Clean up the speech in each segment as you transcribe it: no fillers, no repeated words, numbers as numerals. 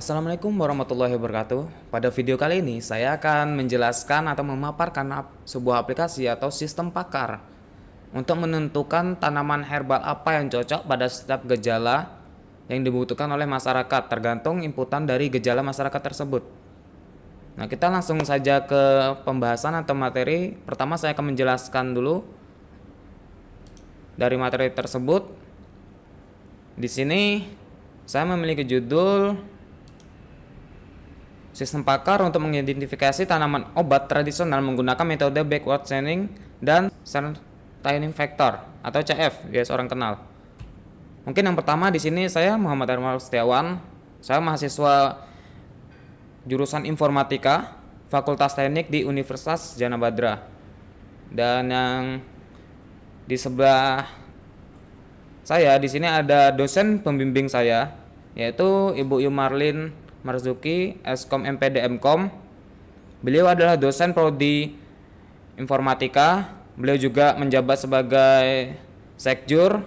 Assalamualaikum warahmatullahi wabarakatuh. Pada video kali ini saya akan menjelaskan atau memaparkan sebuah aplikasi atau sistem pakar untuk menentukan tanaman herbal apa yang cocok pada setiap gejala yang dibutuhkan oleh masyarakat tergantung inputan dari gejala masyarakat tersebut. Nah, kita langsung saja ke pembahasan atau materi. Pertama saya akan menjelaskan dulu dari materi tersebut. Di sini saya memiliki judul Sistem pakar untuk mengidentifikasi tanaman obat tradisional menggunakan metode backward chaining dan certaining factor atau CF, biasa orang kenal. Mungkin yang pertama di sini saya Muhammad Hermawan Setiawan. Saya mahasiswa jurusan Informatika, Fakultas Teknik di Universitas Jana Badra. Dan yang di sebelah saya di sini ada dosen pembimbing saya, yaitu Ibu Yumarlin Marzuki, Eskom MPD Mkom. Beliau adalah dosen prodi Informatika. Beliau juga menjabat sebagai sekjur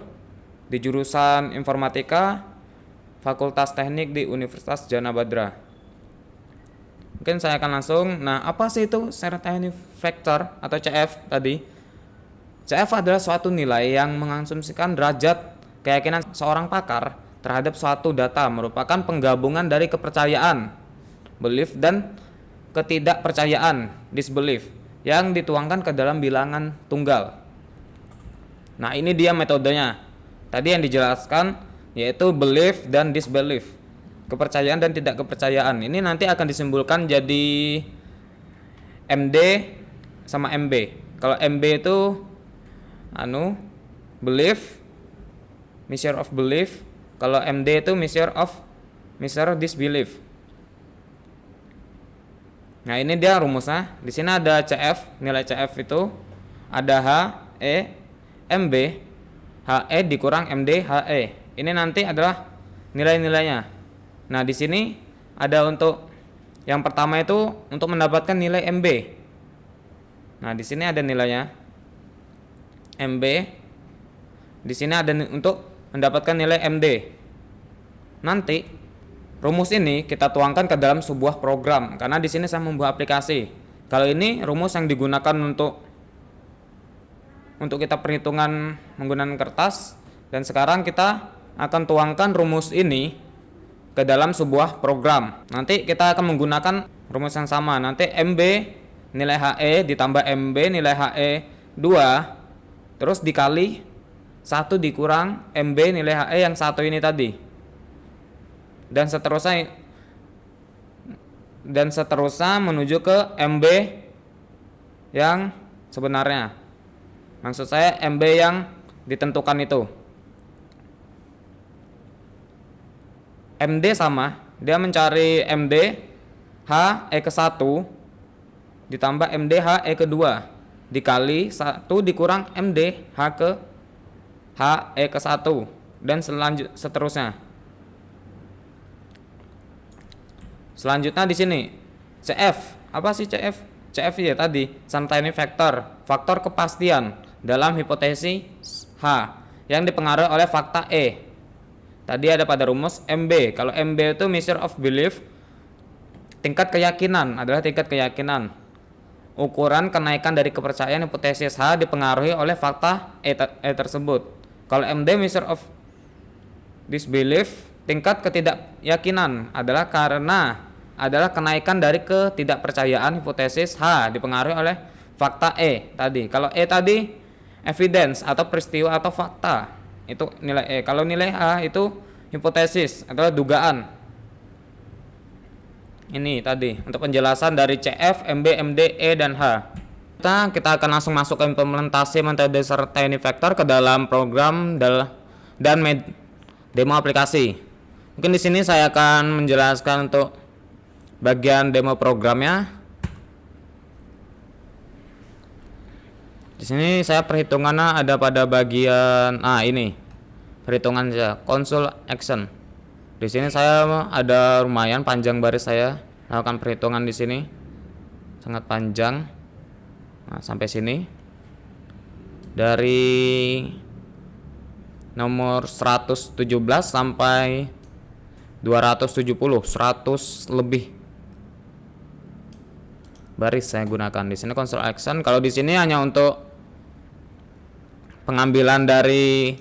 di jurusan Informatika Fakultas Teknik di Universitas Jana Badra. Mungkin saya akan langsung. Nah, apa sih itu certaining factor atau CF tadi? CF adalah suatu nilai yang mengasumsikan derajat keyakinan seorang pakar terhadap suatu data, merupakan penggabungan dari kepercayaan belief dan ketidakpercayaan disbelief yang dituangkan ke dalam bilangan tunggal. Nah, ini dia metodenya. Tadi yang dijelaskan yaitu belief dan disbelief, kepercayaan dan tidak kepercayaan. Ini nanti akan disimpulkan jadi MD sama MB. Kalau MB itu belief, measure of belief. Kalau MD itu measure of disbelief. Nah, ini dia rumusnya. Di sini ada CF, nilai CF itu ada HE MB, HE dikurang MD HE. Ini nanti adalah nilai-nilainya. Nah, di sini ada untuk yang pertama itu untuk mendapatkan nilai MB. Nah, di sini ada nilainya MB. Di sini ada untuk mendapatkan nilai MD. Nanti rumus ini kita tuangkan ke dalam sebuah program karena di sini saya membuat aplikasi. Kalau ini rumus yang digunakan untuk kita perhitungan menggunakan kertas, dan sekarang kita akan tuangkan rumus ini ke dalam sebuah program. Nanti kita akan menggunakan rumus yang sama. Nanti MB nilai HE ditambah MB nilai HE 2 terus dikali 1 dikurang MB nilai HE yang 1 ini tadi. Dan seterusnya menuju ke MB yang sebenarnya. Maksud saya MB yang ditentukan itu. MD sama, dia mencari MD HE ke 1 ditambah MD HE ke 2 dikali 1 dikurang MD HE ke 1 dan seterusnya. Selanjutnya di sini CF. Apa sih CF? CF ya tadi certaining factor, faktor kepastian dalam hipotesis H yang dipengaruhi oleh fakta E. Tadi ada pada rumus MB. Kalau MB itu measure of belief, tingkat keyakinan adalah tingkat keyakinan. Ukuran kenaikan dari kepercayaan hipotesis H dipengaruhi oleh fakta E tersebut. Kalau MD measure of disbelief, tingkat ketidakyakinan adalah kenaikan dari ketidakpercayaan hipotesis H dipengaruhi oleh fakta E tadi. Kalau E tadi evidence atau peristiwa atau fakta, itu nilai E. Kalau nilai H itu hipotesis adalah dugaan. Ini tadi untuk penjelasan dari CF, MB, MD, E dan H. Kita akan langsung masuk ke implementasi metode certaining factor ke dalam program dan demo aplikasi. Mungkin di sini saya akan menjelaskan untuk bagian demo programnya. Di sini saya perhitungannya ada pada bagian ini. Perhitungan saja, console action. Di sini saya ada lumayan panjang baris saya lakukan perhitungan di sini. Sangat panjang. Nah, sampai sini. Dari nomor 117 sampai 270, 100 lebih baris saya gunakan. Di sini console action. Kalau di sini hanya untuk pengambilan dari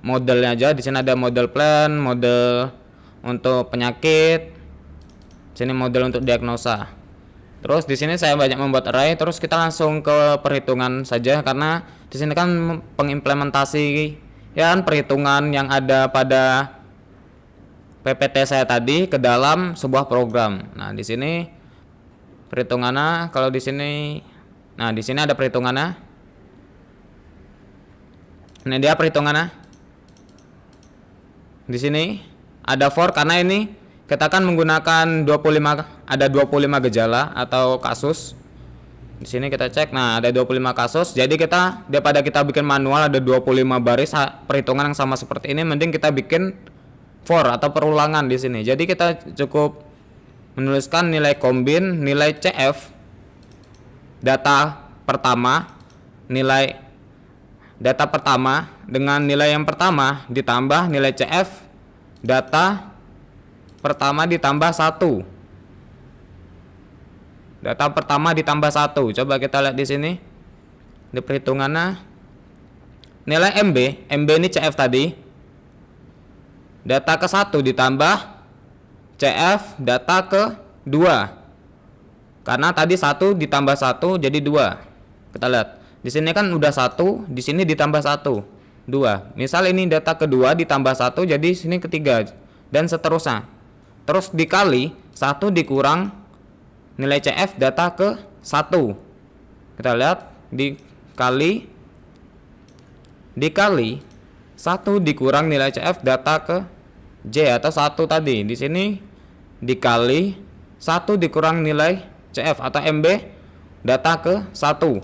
modelnya aja. Di sini ada model plan, model untuk penyakit. Sini model untuk diagnosa. Terus di sini saya banyak membuat array. Terus kita langsung ke perhitungan saja, karena di sini kan pengimplementasi ya perhitungan yang ada pada PPT saya tadi ke dalam sebuah program. Nah, di sini perhitungannya, kalau di sini, nah di sini ada perhitungannya. Ini dia perhitungannya. Di sini ada for, karena ini kita kan menggunakan 25, ada 25 gejala atau kasus. Di sini kita cek, nah ada 25 kasus. Jadi kita daripada kita bikin manual ada 25 baris perhitungan yang sama seperti ini, mending kita bikin for atau perulangan di sini. Jadi kita cukup menuliskan nilai kombin, nilai CF data pertama, nilai data pertama dengan nilai yang pertama ditambah nilai CF data pertama ditambah 1. Data pertama ditambah 1. Coba kita lihat di sini. Di perhitungannya nilai MB ini CF tadi. Data ke 1 ditambah CF data ke 2. Karena tadi 1 ditambah 1 jadi 2. Kita lihat. Di sini kan udah 1, di sini ditambah 1. 2. Misal ini data kedua ditambah 1 jadi sini ketiga dan seterusnya. Terus dikali 1 dikurang nilai CF data ke 1. Kita lihat dikali 1 dikurang nilai CF data ke J atau 1 tadi. Di sini dikali 1 dikurang nilai CF atau MB data ke 1.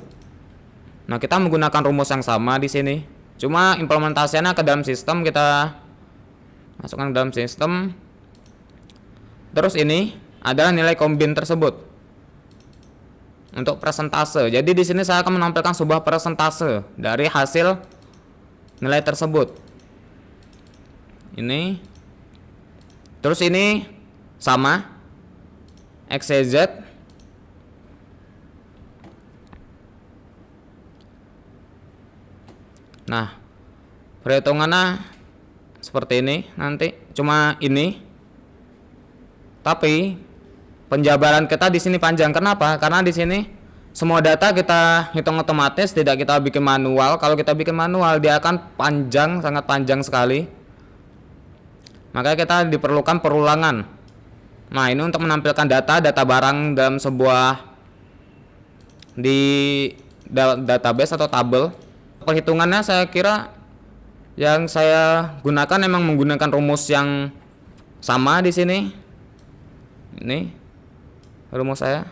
Nah, kita menggunakan rumus yang sama di sini. Cuma implementasinya ke dalam sistem, kita masukkan ke dalam sistem. Terus ini adalah nilai kombin tersebut untuk persentase. Jadi di sini saya akan menampilkan sebuah persentase dari hasil nilai tersebut. Ini. Terus ini sama XYZ. Nah, perhitungannya seperti ini nanti, cuma ini. Tapi penjabaran kita di sini panjang. Kenapa? Karena di sini semua data kita hitung otomatis, tidak kita bikin manual. Kalau kita bikin manual dia akan panjang, sangat panjang sekali. Maka kita diperlukan perulangan. Nah, ini untuk menampilkan data barang dalam sebuah di database atau tabel. Perhitungannya saya kira yang saya gunakan memang menggunakan rumus yang sama di sini. Ini rumus saya.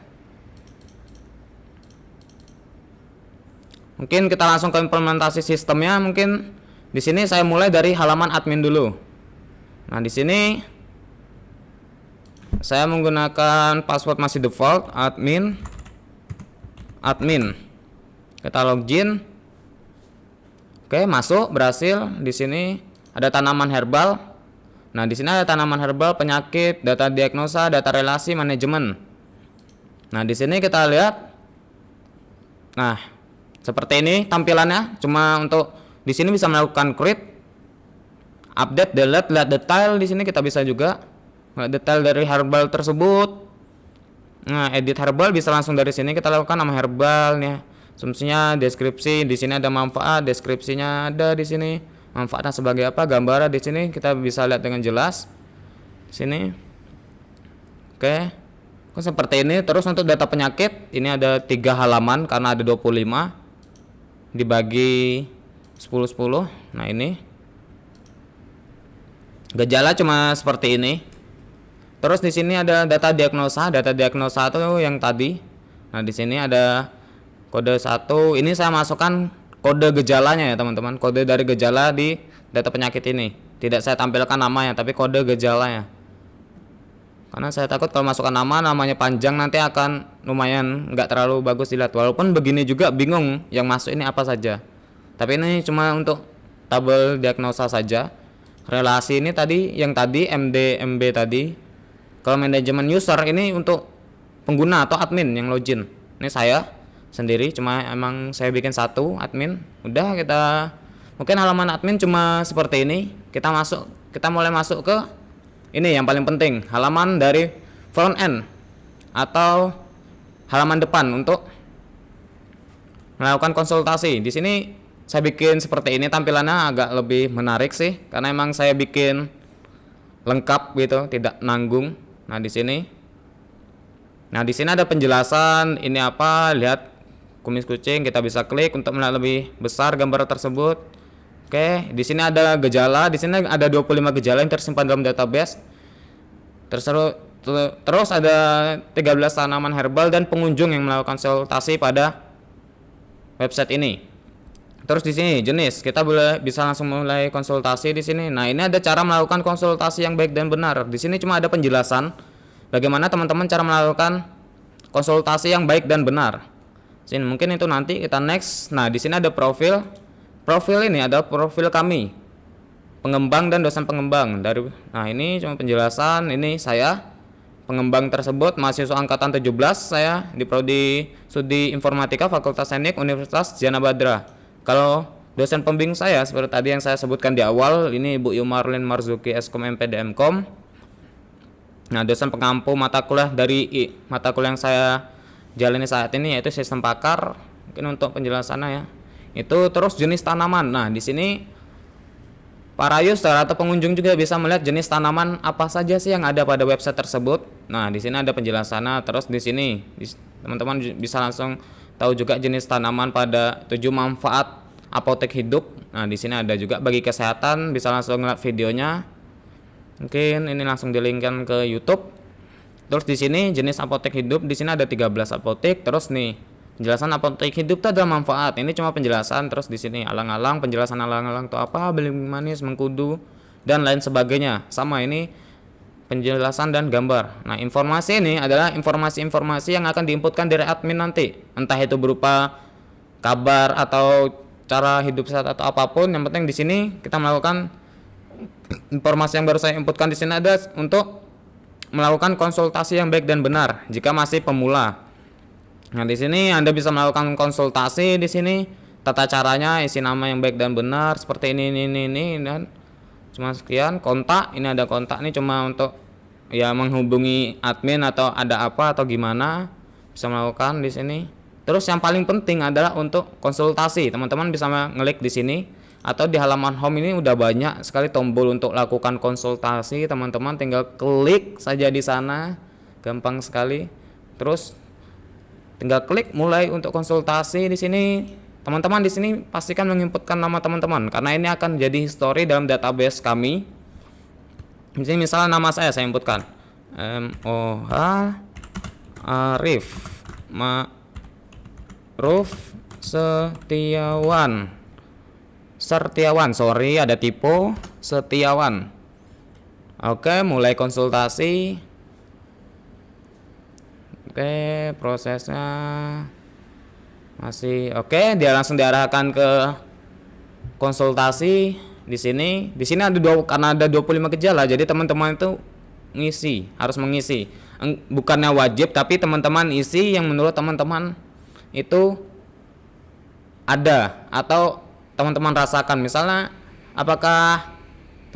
Mungkin kita langsung ke implementasi sistemnya. Mungkin di sini saya mulai dari halaman admin dulu. Nah, di sini saya menggunakan password masih default admin. Kita login. Oke, masuk, berhasil. Di sini ada tanaman herbal. Nah, di sini ada tanaman herbal, penyakit, data diagnosa, data relasi, manajemen. Nah, di sini kita lihat. Nah, seperti ini tampilannya. Cuma untuk di sini bisa melakukan create, update, delete, lihat detail. Di sini kita bisa juga lihat detail dari herbal tersebut. Nah, edit herbal bisa langsung dari sini kita lakukan nama herbal nih. Asumsinya, deskripsi, di sini ada manfaat, deskripsinya ada di sini. Manfaatnya sebagai apa? Gambarnya di sini kita bisa lihat dengan jelas. Di sini. Oke. Seperti ini. Terus untuk data penyakit, ini ada 3 halaman karena ada 25. Dibagi 10-10. Nah, ini. Gejala cuma seperti ini. Terus di sini ada data diagnosa. Data diagnosa itu yang tadi. Nah, di sini ada kode 1, ini saya masukkan kode gejalanya ya teman-teman. Kode dari gejala di data penyakit ini. Tidak saya tampilkan namanya, tapi kode gejalanya. Karena saya takut kalau masukkan namanya panjang nanti akan lumayan nggak terlalu bagus dilihat. Walaupun begini juga bingung yang masuk ini apa saja. Tapi ini cuma untuk tabel diagnosa saja. relasi ini tadi yang tadi MD MB tadi. Kalau manajemen user ini untuk pengguna atau admin yang login. Ini saya sendiri, cuma emang saya bikin satu admin. Udah, kita mungkin halaman admin cuma seperti ini. Kita mulai masuk ke ini yang paling penting, halaman dari front end atau halaman depan untuk melakukan konsultasi. Di sini saya bikin seperti ini, tampilannya agak lebih menarik sih karena emang saya bikin lengkap gitu, tidak nanggung. Nah, di sini ada penjelasan ini apa, lihat kumis kucing, kita bisa klik untuk melihat lebih besar gambar tersebut. Oke, di sini ada gejala, di sini ada 25 gejala yang tersimpan dalam database. Terus ada 13 tanaman herbal dan pengunjung yang melakukan konsultasi pada website ini. Terus di sini jenis, kita bisa langsung mulai konsultasi di sini. Nah, ini ada cara melakukan konsultasi yang baik dan benar. Di sini cuma ada penjelasan bagaimana teman-teman cara melakukan konsultasi yang baik dan benar. Sini mungkin itu nanti kita next. Nah, di sini ada profil. Profil ini adalah profil kami, pengembang dan dosen pengembang nah, ini cuma penjelasan. Ini saya pengembang tersebut, mahasiswa angkatan 17, saya di Prodi Studi Informatika Fakultas Teknik Universitas Jana Badra. Kalau dosen pembimbing saya seperti tadi yang saya sebutkan di awal, ini Ibu Yumarlin Marzuki Eskom MPD Mkom. Nah, dosen pengampu mata kuliah dari mata kuliah yang saya jalani saat ini yaitu sistem pakar. Mungkin untuk penjelasannya ya. Itu terus jenis tanaman. Nah, di sini para user atau pengunjung juga bisa melihat jenis tanaman apa saja sih yang ada pada website tersebut. Nah, di sini ada penjelasannya. Terus di sini teman-teman bisa langsung tahu juga jenis tanaman pada 7 manfaat apotek hidup. Nah, di sini ada juga bagi kesehatan, bisa langsung lihat videonya. Mungkin ini langsung dilinkkan ke YouTube. Terus di sini jenis apotek hidup, di sini ada 13 apotek. Terus nih, penjelasan apotek hidup itu adalah manfaat. Ini cuma penjelasan. Terus di sini alang-alang, penjelasan alang-alang itu apa, beling manis, mengkudu dan lain sebagainya. Sama ini penjelasan dan gambar. Nah, informasi ini adalah informasi-informasi yang akan diinputkan dari admin nanti. Entah itu berupa kabar atau cara hidup sehat atau apapun. Yang penting di sini kita melakukan informasi yang baru saya inputkan di sini ada untuk melakukan konsultasi yang baik dan benar jika masih pemula. Nah, di sini Anda bisa melakukan konsultasi di sini. Tata caranya, isi nama yang baik dan benar seperti ini dan cuma sekian. Kontak, ini ada kontak nih cuma untuk ya menghubungi admin atau ada apa atau gimana bisa melakukan di sini. Terus yang paling penting adalah untuk konsultasi. Teman-teman bisa ngeklik di sini atau di halaman home ini udah banyak sekali tombol untuk lakukan konsultasi. Teman-teman tinggal klik saja di sana. Gampang sekali. Terus tinggal klik mulai untuk konsultasi di sini. Teman-teman di sini pastikan menginputkan nama teman-teman karena ini akan jadi history dalam database kami. Di sini misalnya nama saya inputkan MOH Arif Ma'ruf Setiawan. Sorry ada typo, Setiawan. Oke, mulai konsultasi. Oke, prosesnya masih oke, dia langsung diarahkan ke konsultasi di sini. Di sini ada karena ada 25 gejala, jadi teman-teman itu harus mengisi. Bukannya wajib, tapi teman-teman isi yang menurut teman-teman itu ada atau teman-teman rasakan. Misalnya, apakah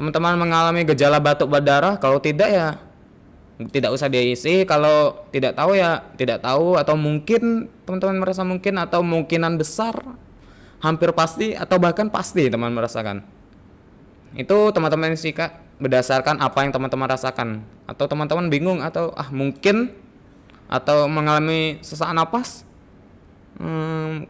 teman-teman mengalami gejala batuk berdarah? Kalau tidak ya tidak usah diisi. Kalau tidak tahu ya tidak tahu, atau mungkin teman-teman merasa mungkin atau kemungkinan besar, hampir pasti atau bahkan pasti teman merasakan. Itu teman-teman sikat berdasarkan apa yang teman-teman rasakan. Atau teman-teman bingung atau mungkin atau mengalami sesak napas,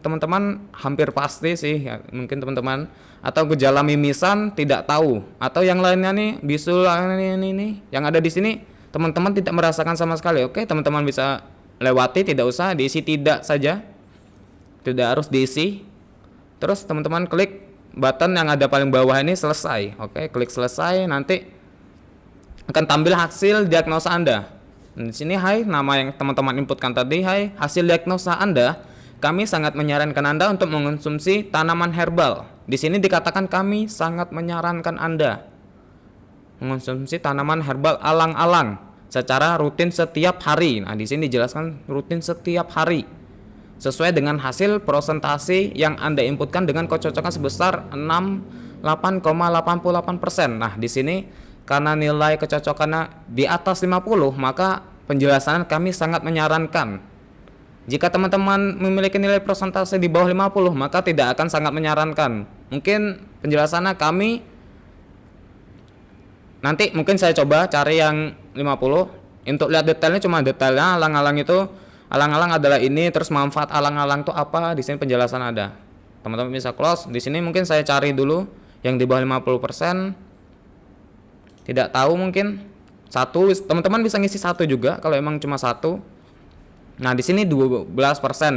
teman-teman hampir pasti sih ya, mungkin teman-teman. Atau gejala mimisan tidak tahu, atau yang lainnya nih bisul ini yang ada di sini teman-teman tidak merasakan sama sekali. Oke, teman-teman bisa lewati, tidak usah diisi, tidak saja, tidak harus diisi. Terus teman-teman klik button yang ada paling bawah ini, selesai. Oke, klik selesai, nanti akan tampil hasil diagnosa Anda. Di sini nama yang teman-teman inputkan tadi, hasil diagnosa Anda. Kami sangat menyarankan Anda untuk mengonsumsi tanaman herbal. Di sini dikatakan kami sangat menyarankan Anda. mengonsumsi tanaman herbal alang-alang secara rutin setiap hari. Nah, di sini dijelaskan rutin setiap hari sesuai dengan hasil prosentase yang Anda inputkan dengan kecocokan sebesar 68,88%. Nah, di sini karena nilai kecocokannya di atas 50, maka penjelasan kami sangat menyarankan. Jika teman-teman memiliki nilai persentase di bawah 50, maka tidak akan sangat menyarankan. Mungkin penjelasannya kami nanti mungkin saya coba cari yang 50 untuk lihat detailnya, cuma detailnya alang-alang itu, alang-alang adalah ini, terus manfaat alang-alang itu apa, di sini penjelasan ada. Teman-teman bisa close. Di sini mungkin saya cari dulu yang di bawah 50%. Tidak tahu, mungkin satu, teman-teman bisa ngisi satu juga kalau emang cuma satu. Nah, di sini 12%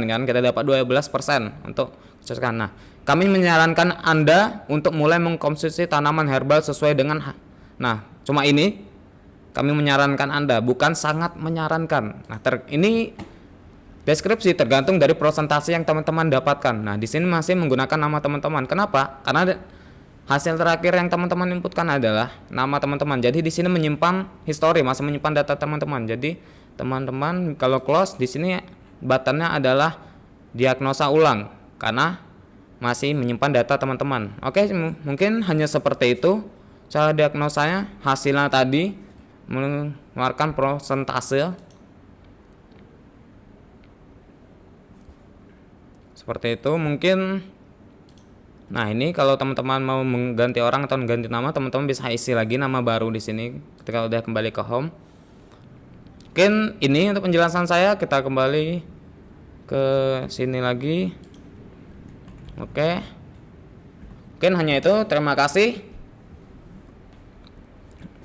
kan, kita dapat 12% untuk kecocokan. Nah, kami menyarankan Anda untuk mulai mengkonsumsi tanaman herbal sesuai dengan nah, cuma ini kami menyarankan Anda, bukan sangat menyarankan. Nah, ini deskripsi tergantung dari persentase yang teman-teman dapatkan. Nah, di sini masih menggunakan nama teman-teman. Kenapa? Karena hasil terakhir yang teman-teman inputkan adalah nama teman-teman. Jadi di sini menyimpan histori, masih menyimpan data teman-teman. Jadi teman-teman kalau close di sini buttonnya adalah diagnosa ulang karena masih menyimpan data teman-teman. Oke, mungkin hanya seperti itu cara diagnosanya. Hasilnya tadi mengeluarkan persentase seperti itu mungkin. Nah, ini kalau teman-teman mau mengganti orang atau mengganti nama, teman-teman bisa isi lagi nama baru di sini ketika udah kembali ke home. Mungkin ini untuk penjelasan saya. Kita kembali ke sini lagi. Oke. Mungkin hanya itu. Terima kasih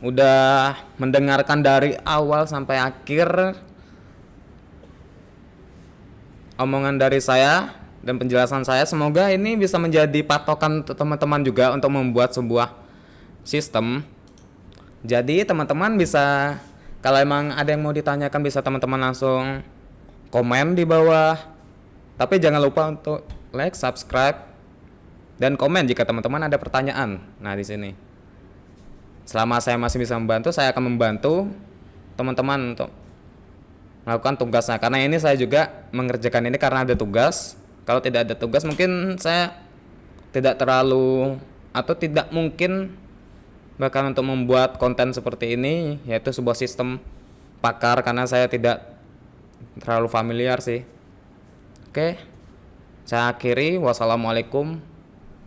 udah mendengarkan dari awal sampai akhir omongan dari saya dan penjelasan saya. Semoga ini bisa menjadi patokan teman-teman juga untuk membuat sebuah sistem. Jadi teman-teman bisa, kalau emang ada yang mau ditanyakan, bisa teman-teman langsung komen di bawah. Tapi jangan lupa untuk like, subscribe, dan komen jika teman-teman ada pertanyaan. Nah, di sini selama saya masih bisa membantu, saya akan membantu teman-teman untuk melakukan tugasnya. Karena ini saya juga mengerjakan ini karena ada tugas. Kalau tidak ada tugas mungkin saya tidak terlalu atau tidak mungkin bahkan untuk membuat konten seperti ini, yaitu sebuah sistem pakar, karena saya tidak terlalu familiar sih. Oke, saya akhiri. Wassalamualaikum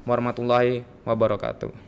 warahmatullahi wabarakatuh.